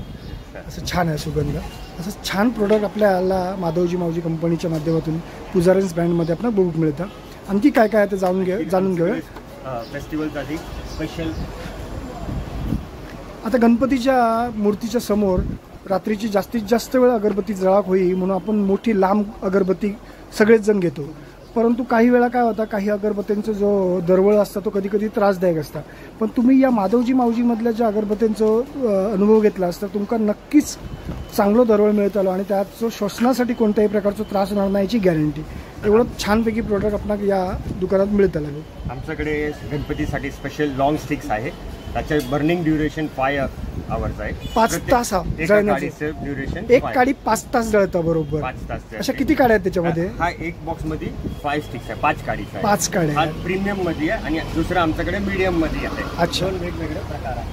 असं छान आहे सुगंध. असं छान प्रोडक्ट आपल्याला माधवजी माऊजी कंपनीच्या माध्यमातून पुजारन्स ब्रँडमध्ये आपल्याला बघूक मिळतं. आणखी काय काय आहे ते जाणून घेऊया. फेस्टिवलसाठी स्पेशल. आता गणपतीच्या मूर्तीच्या समोर रात्रीची जास्तीत जास्त वेळ अगरबत्ती जळाक होई म्हणून आपण मोठी लांब अगरबत्ती सगळेच जण घेतो. परंतु काही वेळा काय होतं, काही अगरबत्त्यांचा जो दरवळ असता तो कधी कधी त्रासदायक असता. पण तुम्ही या माधवजी माऊजीमधल्या ज्या अगरबत्त्यांचा अनुभव घेतला असता, तुमका नक्कीच चांगलं दरवळ मिळत आलं, आणि त्याचं श्वसनासाठी कोणत्याही प्रकारचा त्रास होणार नाही याची गॅरंटी. एवढं छानपैकी प्रोडक्ट आपल्याला या दुकानात मिळत आलं. आमच्याकडे गणपतीसाठी स्पेशल लॉंग स्टिक्स आहे. त्याचे बर्निंग ड्युरेशन 5 आवर्स आहे. 5 तास ड्युरेशन. एक काडी 5 तास जळतं. बरोबर. 5 तास. अशा किती काड्या आहेत त्याच्यामध्ये? हा एक बॉक्स मध्ये 5 स्टिक्स आहे. 5 काडी. 5 काड्या. हा प्रीमियम मध्ये आहे आणि दुसरा आमच्याकडे मीडियम मध्ये आहे. अच्छा, दोन वेगवेगळे प्रकार आहे.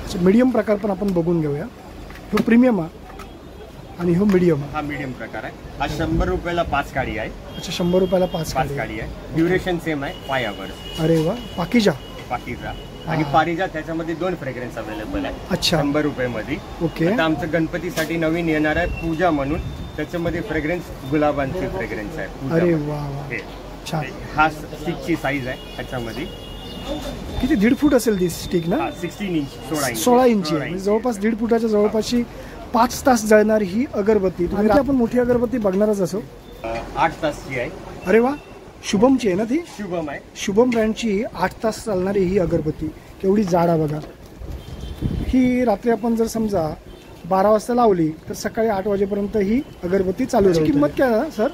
अच्छा, मीडियम प्रकार पण आपण बघून घेऊया. तो प्रीमियम आहे आणि हो मीडियम. हा मीडियम प्रकार आहे. हा 100 रुपयाला 5 काडी आहे. अच्छा, 100 रुपयाला 5 काडी आहे. ड्युरेशन सेम आहे 5 आवर्स. अरे वा. पाकिजा आणि पारिजा, त्याच्यामध्ये 2 फ्रेग्रन्स अवेलेबल आहे. अच्छा, 100 रुपयामध्ये. ओके. आता आमचं गणपतीसाठी नवीन येणार आहे पूजा म्हणून, त्याच्यामध्ये फ्रेग्रन्स गुलाबांची फ्रेग्रन्स आहे. अरे वा, छान. हा स्टिकची साईज आहे. त्याच्यामध्ये किती 1.5 फूट असेल ती स्टिक ना? 16 इंच. 16 इंची आहे. जवळपास 1.5 फुटाच्या जवळपासची 5 तास जळणारी ही अगरबत्ती. तुम्ही आपण मोठी अगरबत्ती बघणारच असो. 8 तासची आहे. अरे वा. शुभमची आहे ना ती? शुभम आहे. शुभम ब्रँडची 8 तास चालणारी ही अगरबत्ती. केवढी जाड आहे बघा. ही रात्री आपण जर समजा 12 वाजता लावली तर सकाळी 8 वाजेपर्यंत ही अगरबत्ती चालू राहते. किंमत काय आहे सर?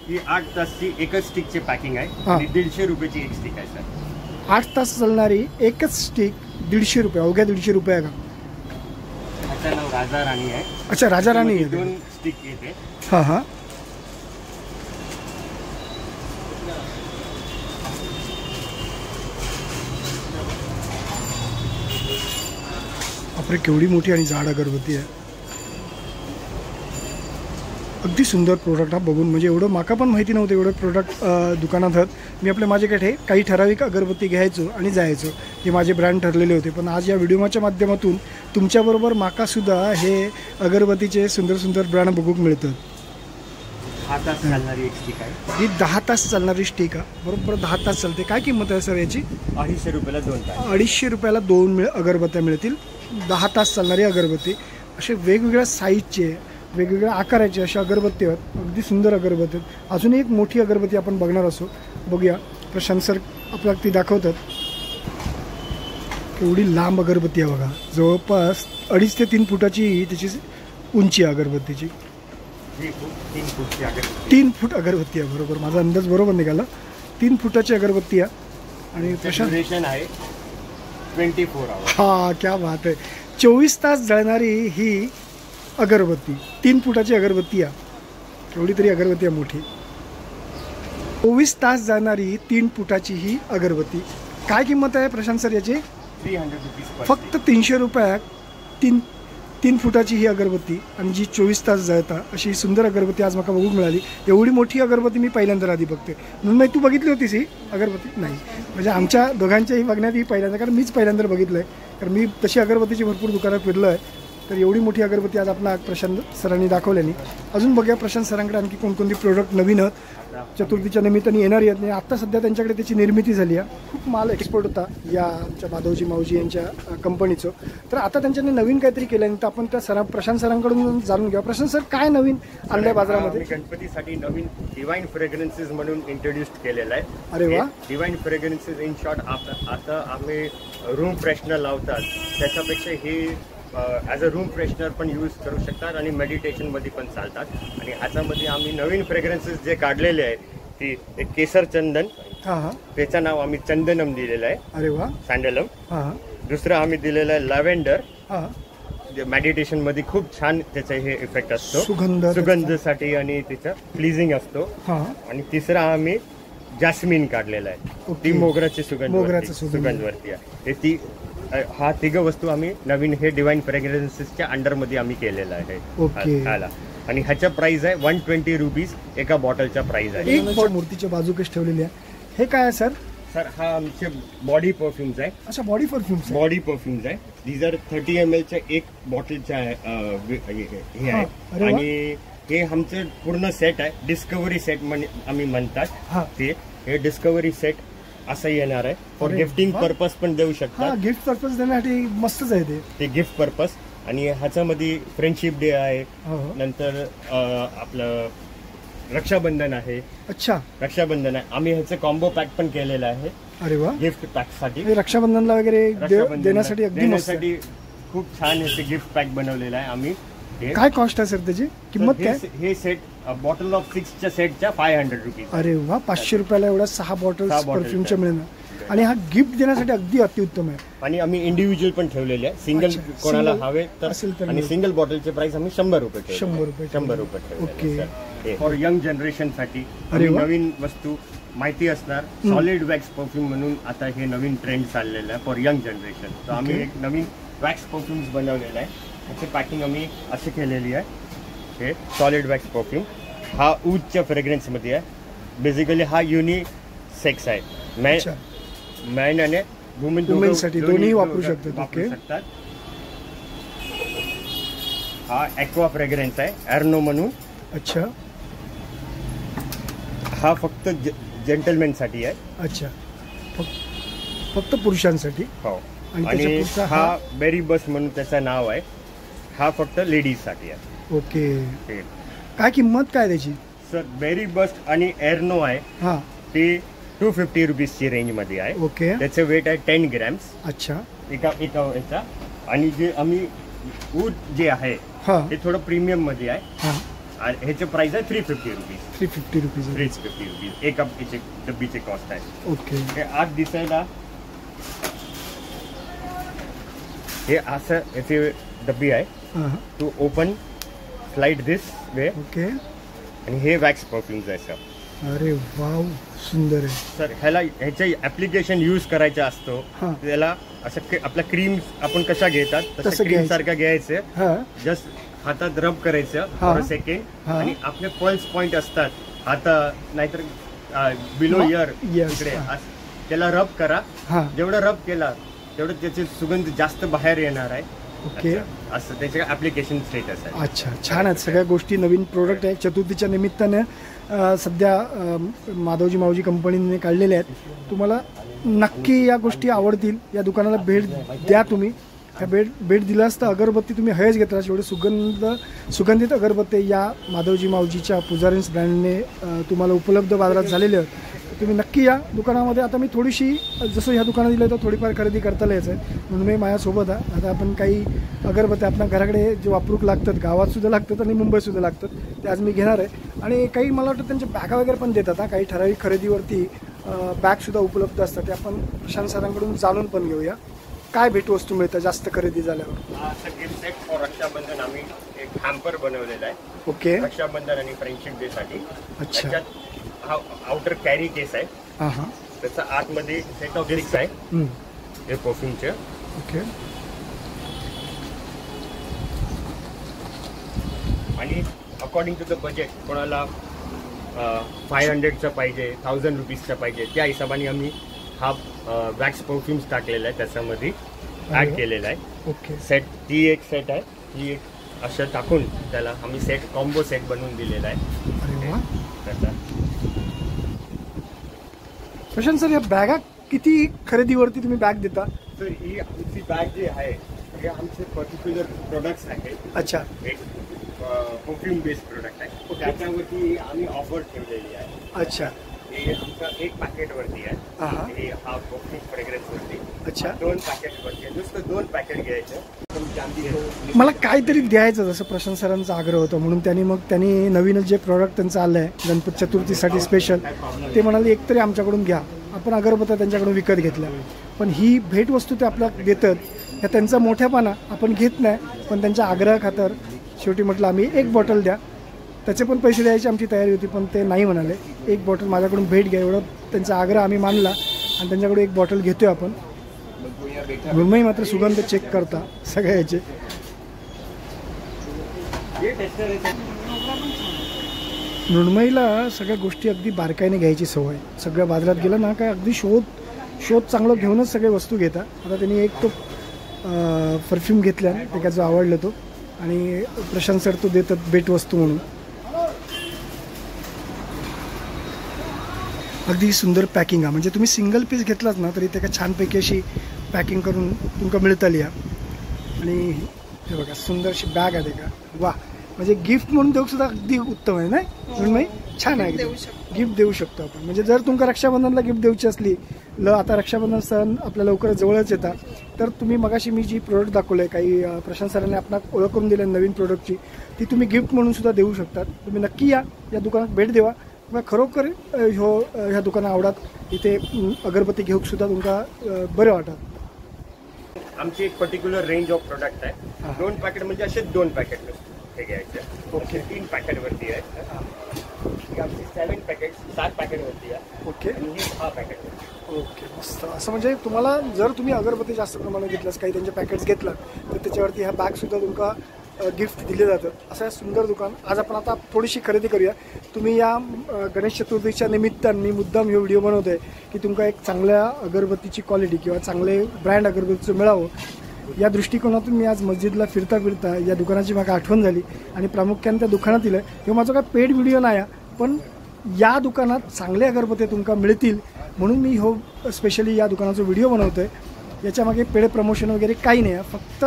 ही 8 तासची एकच स्टिकची पॅकिंग आहे. 150 रुपयाची एक स्टिक आहे सर. 8 तास चालणारी एकच स्टिक 150 रुपये. अवघ्या 150 रुपये का? त्याचं नाव राजा राणी आहे. अच्छा, राजा राणी. 2 स्टिक येते. हां हां. बापरे, केवढी मोठी आणि जाड अगरबत्ती आहे. अगदी सुंदर प्रोडक्ट हा बघून, म्हणजे एवढं माका पण माहिती नव्हतं एवढं प्रोडक्ट दुकानात आहेत. मी आपल्या माझ्याकडे काही ठराविक अगरबत्ती घ्यायचो आणि जायचो, हे माझे ब्रँड ठरलेले होते. पण आज या व्हिडिओच्या माध्यमातून तुमच्याबरोबर माकासुद्धा हे अगरबत्तीचे सुंदर सुंदर ब्रँड बघूक मिळतात. 10 तास चालणारी एक स्टिक आहे. ही 10 तास चालणारी स्टिक आहे, बरोबर 10 तास चालते. काय किंमत आहे सर याची? 250 रुपयाला 2 तास. 250 रुपयाला 2 अगरबत्त्या मिळतील. 10 तास चालणारी अगरबत्ती. असे वेगवेगळ्या साईजचे, वेगवेगळ्या आकाराचे अशा अगरबत्ती आहेत. अगदी सुंदर अगरबत्ती आहेत. अजून एक मोठी अगरबत्ती आपण बघणार असो. बघूया, प्रशांत सर आपल्याला ती दाखवतात. एवढी लांब अगरबत्ती आहे बघा, जवळपास 2.5 ते 3 फुटाची त्याची उंची आहे अगरबत्तीची. 3 फूट अगरबत्ती आहे, बरोबर माझा अंदाज बरोबर निघाला. 3 फुटाची अगरबत्ती आहे. आणि प्रशांत आहे 24 आवर. हा, क्या बात आहे. 24 तास जळणारी ही अगरबत्ती, 3 फुटाची अगरबत्ती आहे. केवढी तरी अगरबत्ती आहे मोठी. 24 तास जाणारी 3 फुटाची ही अगरबत्ती. काय किंमत आहे प्रशांत सर याची? 300 रुपीज. फक्त 300 रुपयात 3 फुटाची ही अगरबत्ती, आणि जी 24 तास जळता अशी सुंदर अगरबत्ती आज मला बघूक मिळाली. एवढी मोठी अगरबत्ती मी पहिल्यांदा आधी बघते. म्हणून तू बघितली होतीस ही अगरबत्ती? नाही, म्हणजे आमच्या दोघांच्याही बघण्यात ही पहिल्यांदा, कारण मीच पहिल्यांदा बघितलं आहे. कारण मी तशी अगरबत्तीची भरपूर दुकानात फिरलो आहे. तर एवढी मोठी अगरबत्ती आज आपला प्रशांत सरांनी दाखवल्याने. अजून बघूया प्रशांत सरांकडे आणखी कोणकोणती प्रोडक्ट नवीन आहेत चतुर्थीच्या निमित्ताने येणारी आहेत. आत्ता सध्या त्यांच्याकडे त्याची निर्मिती झाली आहे. खूप माल एक्सपोर्ट होता या आमच्या माधवजी मावजी यांच्या कंपनीचं. तर आता त्यांच्याने नवीन काहीतरी केलं, तर आपण त्या प्रशांत सरांकडून जाणून घ्या. प्रशांत सर, काय नवीन आणलंय बाजारामध्ये? गणपतीसाठी नवीन डिवाइन फ्रेग्रन्सेस म्हणून इंट्रोड्यूस केलेला आहे. अरे वा. डिवाइन फ्रेग्रन्सेस इन शॉर्ट, आता आम्ही रूम फ्रेशनर लावतात त्याच्यापेक्षा हे ॲज अ रूम फ्रेशनर पण यूज करू शकतात आणि मेडिटेशनमध्ये पण चालतात. आणि ह्याच्यामध्ये आम्ही नवीन फ्रेग्रन्सेस जे काढलेले आहेत ती एक केसर चंदन, त्याचं नाव आम्ही चंदनम दिलेलं आहे. अरे वा. सँडलम. दुसरं आम्ही दिलेलं आहे लॅव्हेंडर. मेडिटेशन मध्ये खूप छान त्याचा हे इफेक्ट असतो, सुगंधसाठी आणि त्याचा प्लीजिंग असतो. आणि तिसरा आम्ही जास्मिन काढलेला आहे, ती मोगराची सुगंधवरती आहे. ती हा तिघ वस्तू आम्ही नवीन हे डिवाइन फ्रेग्रन्सेसच्या अंडरमध्ये आम्ही केलेला आहे. आणि ह्याच्या प्राइस आहे 120 रुपीज एका बॉटलच्या प्राइस आहे. एक मूर्तीच्या बाजूकच ठेवलेली आहे. हे काय आहे सर? सर हा आमचे बॉडी परफ्युम्स आहे. अच्छा, बॉडी परफ्युम्स. बॉडी परफ्युम्स आहे. दीज आर 30 ml च्या एक बॉटलच्या हे आहे. आणि हे आमचं पूर्ण सेट आहे, डिस्कवरी सेट आम्ही म्हणतात ते. हे डिस्कवरी सेट असं येणार आहे. फॉर गिफ्टिंग पर्पज पण देऊ शकता. गिफ्ट पर्पज देण्यासाठी मस्तच आहे ते गिफ्ट पर्पज. आणि ह्याच्यामध्ये फ्रेंडशिप डे आहे, नंतर आपलं रक्षाबंधन आहे. अच्छा, रक्षाबंधन आहे. आम्ही ह्याचं कॉम्बो पॅक पण केलेलं आहे. अरे वा. गिफ्ट पॅक साठी, रक्षाबंधनला वगैरे देण्यासाठी खूप छान हे गिफ्ट पॅक बनवलेलं आहे आम्ही. काय कॉस्ट आहे सर त्याची? किंमत काय? हे सेट बॉटल ऑफ 6च्या सेटच्या 500 रुपीज. अरे वा. 500 रुपयाला एवढ्या 6 बॉटल्स परफ्यूमच्या मिळणार. आणि हा गिफ्ट देण्यासाठी अगदी अतिउत्तम आहे. आणि आम्ही इंडिव्हिज्युअल पण ठेवलेले आहे. सिंगल कोणाला हवे तर. आणि सिंगल बॉटलचे प्राइस आम्ही 100 रुपये. 100 रुपये. ओके. फॉर यंग जनरेशन साठी नवीन वस्तू माहिती असणार. सॉलिड वॅक्स परफ्यूम म्हणून आता हे नवीन ट्रेंड चाललेलं आहे फॉर यंग जनरेशन. तर आम्ही एक नवीन वॅक्स परफ्यूम्स बनवलेला आहे. त्याची पॅकिंग आम्ही अशी केलेली आहे. हे सॉलिड वॅक्स परफ्यूम हा ऊदच्या फ्रेग्रन्समध्ये आहे. बेसिकली हा युनिसेक्स आहे. मॅन आणि वुमेन साठी दोन्ही वापरू शकतात. हा ॲक्वा फ्रेग्रन्स आहे, एर्नो म्हणून. अच्छा. हा फक्त जेंटलमॅन साठी आहे. अच्छा, फक्त पुरुषांसाठी. हो. आणि हा बेरी बस म्हणून त्याचं नाव आहे. हा फक्त लेडीज साठी आहे. ओके. काय किंमत काय त्याची? सर बेरी बस्ट आणि एर्नो आहे ते 250 रुपीजची रेंज मध्ये आहे. ओके. त्याचे वेट आहे 10 ग्रॅम्स. अच्छा. एका याचा. आणि जे आम्ही ऊद जे आहे ते थोडं प्रीमियम मध्ये आहे. ह्याचे प्राइस आहे 350 रुपीज. 350 रुपीज एका डब्बीचे कॉस्ट आहे. ओके. हे आत दिसायला हे असं याची डब्बी आहे. To open slide this way. Okay. आणि हे वॅक्स परफ्यूम्स आहे सर. अरे वाव, सुंदर आहे सर. ह्याचं ऍप्लिकेशन यूज करायचं असतो. त्याला असं आपला क्रीम आपण कशा घेतात तसं क्रीम सारखं घ्यायचं. जस्ट हातात रब करायचं फॉर सेकंड आणि आपले पल्स पॉइंट असतात हाता नाहीतर बिलो इयर इकडे त्याला रब करा. जेवढं रब केला तेवढं त्याचे सुगंध जास्त बाहेर येणार आहे. ओके, असं त्याचे ऍप्लिकेशन स्टेटस आहे. अच्छा, छान आहेत सगळ्या गोष्टी. नवीन प्रोडक्ट आहे चतुर्थीच्या निमित्ताने सध्या माधवजी माऊजी कंपनीने काढलेल्या आहेत. तुम्हाला नक्की या गोष्टी आवडतील. या दुकानाला भेट द्या तुम्ही. ह्या भेट दिलास तर अगरबत्ती तुम्ही हयच घेतला. एवढे सुगंधित अगरबत्ती या माधवजी माऊजीच्या पुजारीन्स ब्रँडने तुम्हाला उपलब्ध बाजारात झालेले आहेत. तुम्ही नक्की या दुकानामध्ये. आता मी थोडीशी जसं ह्या दुकानात दिलं तर थोडीफार खरेदी करता यायचं आहे म्हणून मी माझ्यासोबत आहे. आता आपण काही अगरबत्त्या आपल्या घराकडे जे वापरूक लागतात, गावातसुद्धा लागतात आणि मुंबईसुद्धा लागतात, ते आज मी घेणार आहे. आणि काही मला वाटतं त्यांच्या बॅगा वगैरे पण देतात. काही ठराविक खरेदीवरती बॅगसुद्धा उपलब्ध असतात. ते आपण प्रशांत सरांकडून जाणून पण घेऊया काय भेटवस्तू मिळतं जास्त खरेदी झाल्यावर. गिफ्ट सेट फॉर रक्षाबंधन आम्ही एक हॅम्पर बनवलेला आहे. ओके, रक्षाबंधन आणि फ्रेंडशिप डे साठी. अच्छा, हा आउटर कॅरी केस आहे. त्याचा आतमध्ये सेट ऑफ गिफ्ट आहे हे परफ्यूमचे. ओके, आणि अकॉर्डिंग टू द बजेट कोणाला 500चा पाहिजे, 1000 रुपीजचा पाहिजे, त्या हिशोबाने आम्ही हा वॅक्स परफ्यूम्स टाकलेला आहे, त्याच्यामध्ये ॲड केलेला आहे. ओके, सेट ती एक सेट आहे. ही एक असं टाकून त्याला आम्ही सेट कॉम्बो सेट बनवून दिलेला आहे. अरे वा, त्याचा प्रशांत सर, या बॅगा किती खरेदीवरती तुम्ही बॅग देता? तर ही आमची बॅग जी आहे हे आमचे पर्टिक्युलर प्रोडक्ट्स आहेत. अच्छा, एक परफ्यूम बेस्ड प्रोडक्ट आहे, त्याच्यावरती आम्ही ऑफर ठेवलेली आहे. अच्छा, हे आमचा एक पॅकेटवरती आहे. हे हा परफ्यूम फ्रेग्रन्सवरती. अच्छा, 2 पॅकेटवरती आहे. नुसतं 2 पॅकेट घ्यायचं. मला काहीतरी द्यायचं, जसं प्रशांत सरांचा आग्रह होता म्हणून त्यांनी नवीनच जे प्रॉडक्ट त्यांचं आलं आहे गणपती चतुर्थीसाठी स्पेशल, ते म्हणाले एकतरी आमच्याकडून घ्या. आपण अगरबत्त्या त्यांच्याकडून विकत घेतल्या, पण ही भेटवस्तू ते आपल्याला देतात. ह्या त्यांचा मोठ्यापणा आपण घेत नाही, पण त्यांच्या आग्रह खातर शेवटी म्हटलं आम्ही एक बॉटल द्या. त्याचे पण पैसे द्यायची आमची तयारी होती, पण ते नाही म्हणाले. एक बॉटल माझ्याकडून भेट घ्या, एवढं त्यांचा आग्रह आम्ही मानला आणि त्यांच्याकडून एक बॉटल घेतोय आपण. मृण्मयी मात्र सुगंध चेक करता सगळ्या याचे. मृण्मयीला सगळ्या गोष्टी अगदी बारकाईने घ्यायची सवय. सगळ्या बाजारात गेला ना काय अगदी शोध चांगलं घेऊनच सगळे वस्तू घेतात. आता त्यांनी एक तो परफ्यूम घेतला, त्याचा आवडला तो, आणि प्रशांत सर तो देतात भेटवस्तू म्हणून. अगदी सुंदर पॅकिंग आहे. म्हणजे तुम्ही सिंगल पीस घेतलात ना तरी त्याला छानपैकी अशी पॅकिंग करून तुमका मिळतली आहे. आणि हे बघा सुंदरशी बॅग आहे त्याका. वा, म्हणजे गिफ्ट म्हणून देऊ सुद्धा अगदी उत्तम आहे. नाही म्हणून छान आहे, गिफ्ट देऊ शकतो आपण. म्हणजे जर तुमका रक्षाबंधनला गिफ्ट द्यायची असली, आता रक्षाबंधन सण आपल्या लवकर जवळच येतात, तर तुम्ही मगाशी मी जी प्रोडक्ट दाखवलं आहे, काही प्रशांत सरांनी आपल्याला ओळख करून दिली नवीन प्रोडक्टची, ती तुम्ही गिफ्ट म्हणून सुद्धा देऊ शकतात. तुम्ही नक्की या दुकानात भेट देवा. खरोखर ह्या दुकाना आवडात. इथे अगरबत्ती घेऊक सुद्धा तुमका बरं वाटत. आमची एक पर्टिक्युलर रेंज ऑफ प्रोडक्ट आहे. 2 पॅकेट म्हणजे असे 2 पॅकेट हे घ्यायचे. ओके, 3 पॅकेटवरती आहे. आमची 7 पॅकेट 7 पॅकेटवरती आहे. ओके, आणि ही 6 पॅकेट. ओके, मस्त. असं म्हणजे तुम्हाला जर तुम्ही अगरबत्ती जास्त प्रमाणात घेतलास, काही त्यांचे पॅकेट्स घेतला, तर त्याच्यावरती ह्या बॅगसुद्धा तुमका गिफ्ट दिले जातात. असं सुंदर दुकान. आज आपण आता थोडीशी खरेदी करूया. तुम्ही या गणेश चतुर्थीच्या निमित्तानं मी मुद्दाम हे व्हिडिओ बनवतो आहे की तुमका एक चांगल्या अगरबत्तीची क्वालिटी किंवा चांगले ब्रँड अगरबत्तीचं मिळावं, या दृष्टिकोनातून मी आज मस्जिदला फिरता या दुकानाची मला आठवण झाली आणि प्रामुख्याने त्या दुकानात दिलं. किंवा माझा काय पेड व्हिडिओ नाही, पण या दुकानात चांगले अगरबत्ती तुमका मिळतील म्हणून मी स्पेशली या दुकानाचा व्हिडिओ बनवतो आहे. याच्यामागे पेड प्रमोशन वगैरे काही नाही आहे. फक्त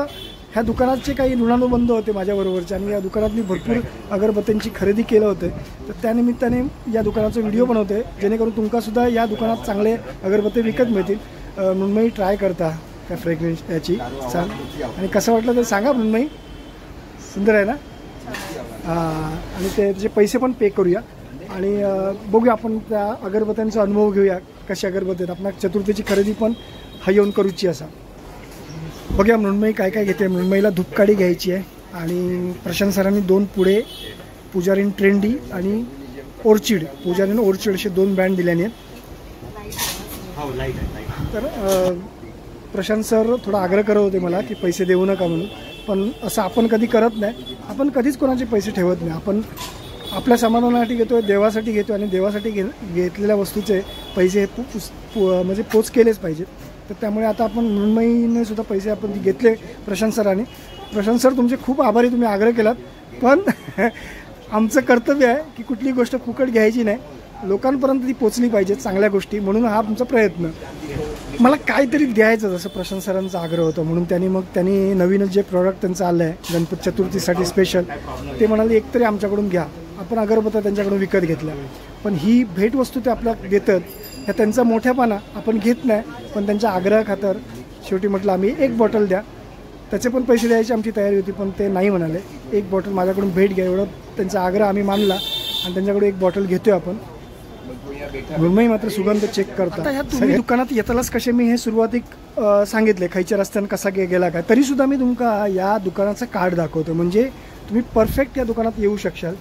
ह्या दुकानाचे काही ऋणानुबंध होते माझ्याबरोबरचे आणि या दुकानात मी भरपूर अगरबत्त्यांची खरेदी केलं होतं. तर त्यानिमित्ताने या दुकानाचा व्हिडिओ बनवते जेणेकरून तुमकासुद्धा या दुकानात चांगले अगरबत्ती विकत मिळतील. मृण्मयी ट्राय करता त्या फ्रेग्रन्स याची सांग, आणि कसं वाटलं तर सांगा. मृण्मयी सुंदर आहे ना. आणि त्याचे पैसे पण पे करूया आणि बघूया आपण त्या अगरबत्त्यांचा अनुभव घेऊया कशी अगरबत्ती आहेत. आपल्या चतुर्थीची खरेदी पण हा येऊन करूची असा. बघूया मृण्मयी काय काय घेते. मृण्मयीला धूपकाडी घ्यायची आहे आणि प्रशांत सरांनी 2 पुढे पुजारीन ट्रेंडी आणि ऑर्चिड पुजारीनं ऑर्चिड असे 2 ब्रँड दिल्याने आहेत. तर प्रशांत सर थोडा आग्रह करत होते मला की पैसे देऊ नका म्हणून, पण असं आपण कधी करत नाही. आपण कधीच कोणाचे पैसे ठेवत नाही. आपण आपल्या समाधानासाठी घेतो, देवासाठी घेतो आणि देवासाठी घेतलेल्या वस्तूचे पैसे म्हणजे पोच केलेच पाहिजेत. तर त्यामुळे आता आपण मृण्मयीने सुद्धा पैसे आपण घेतले प्रशांत सरांनी. प्रशांत सर तुमचे खूप आभारी, तुम्ही आग्रह केलात. पण आमचं कर्तव्य आहे की कुठली गोष्ट फुकट घ्यायची नाही, लोकांपर्यंत ती पोचली पाहिजे चांगल्या गोष्टी, म्हणून हा आमचा प्रयत्न. मला काहीतरी द्यायचं जसं प्रशांत सरांचा आग्रह होता, म्हणून त्यांनी नवीनच जे प्रॉडक्ट त्यांचं आलं आहे गणपती चतुर्थीसाठी स्पेशल, ते म्हणाले एकतरी आमच्याकडून घ्या. आपण अगरबत्त्या त्यांच्याकडून विकत घेतल्या, पण ही भेटवस्तू ते आपल्याला देतात, ह्या त्यांचा मोठेपणा आपण घेत नाही. पण त्यांच्या आग्रहाखातर शेवटी म्हटलं आम्ही 1 बॉटल द्या. त्याचे पण पैसे द्यायची आमची तयारी होती, पण ते नाही म्हणाले. 1 बॉटल माझ्याकडून भेट घ्या, एवढं त्यांचा आग्रह आम्ही मानला आणि त्यांच्याकडून 1 बॉटल घेतोय आपण. मृण्मयी मात्र सुगंध चेक करता. आता ह्या तुम्ही दुकानात येतालाच कसे मी हे सुरुवातीक सांगितले खयच्या रस्त्यानं कसा गेला काय, तरीसुद्धा मी तुमका या दुकानाचं कार्ड दाखवतो, म्हणजे तुम्ही परफेक्ट या दुकानात येऊ शकशाल.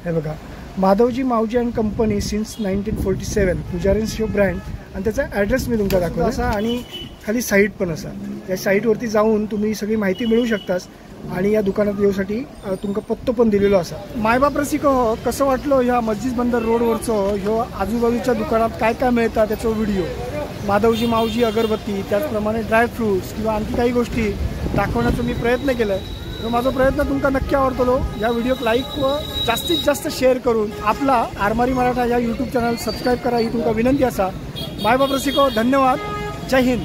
हे बघा, Madhavji Mavji and company since 1947 पुजारीन्स शो ब्रँड, आणि त्याचा ॲड्रेस मी तुमचा दाखवतो असा, आणि खाली साईट पण असा. या साईटवरती जाऊन तुम्ही सगळी माहिती मिळवू शकतास आणि या दुकानात येऊसाठी तुमका पत्तो पण दिलेलो असा. मायबाप रसिक हो, कसं वाटलं ह्या मस्जिद बंदर रोडवरचं ह्यो आजूबाजूच्या दुकानात काय काय मिळतं त्याचा व्हिडिओ, माधवजी मावजी अगरबत्ती, त्याचप्रमाणे ड्रायफ्रूट्स किंवा आणखी काही गोष्टी दाखवण्याचा मी प्रयत्न केला आहे. तर माझा प्रयत्न तुमका नक्की आवडतो. या व्हिडिओक लाईक व जास्तीत जास्त शेअर करून आपला आरमारी मराठा या यूट्यूब चॅनल सबस्क्राईब करा ही तुमका विनंती असा. मायबाप रसिक हो, धन्यवाद. जय हिंद.